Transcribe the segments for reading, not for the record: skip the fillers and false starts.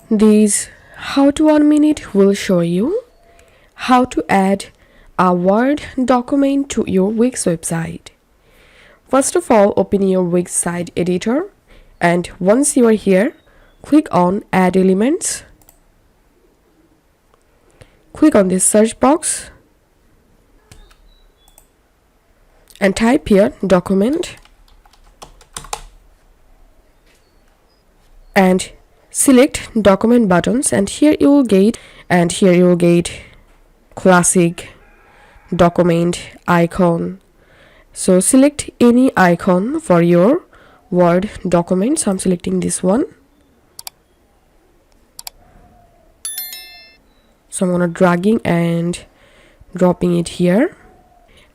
This How to 1 Minute will show you how to add a Word document to your Wix website. First of all, open your Wix site editor, and once you are here, click on Add Elements. Click on this search box and type here document and select document buttons, and here you will get classic document icon. So select any icon for your Word document. So I'm selecting this one. So I'm gonna dragging and dropping it here.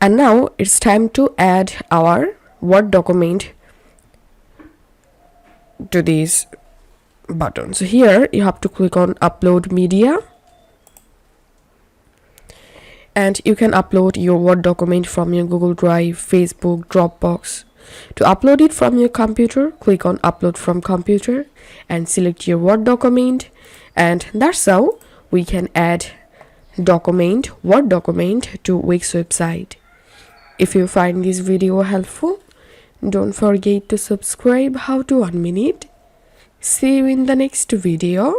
And now it's time to add our Word document to this button. So here you have to click on Upload Media, and you can upload your Word document from your Google Drive, Facebook, Dropbox. To upload it from your computer, click on Upload from Computer and select your Word document, and that's how we can add Word document to Wix website. If you find this video helpful, don't forget to subscribe How to 1 Minute. See you in the next video.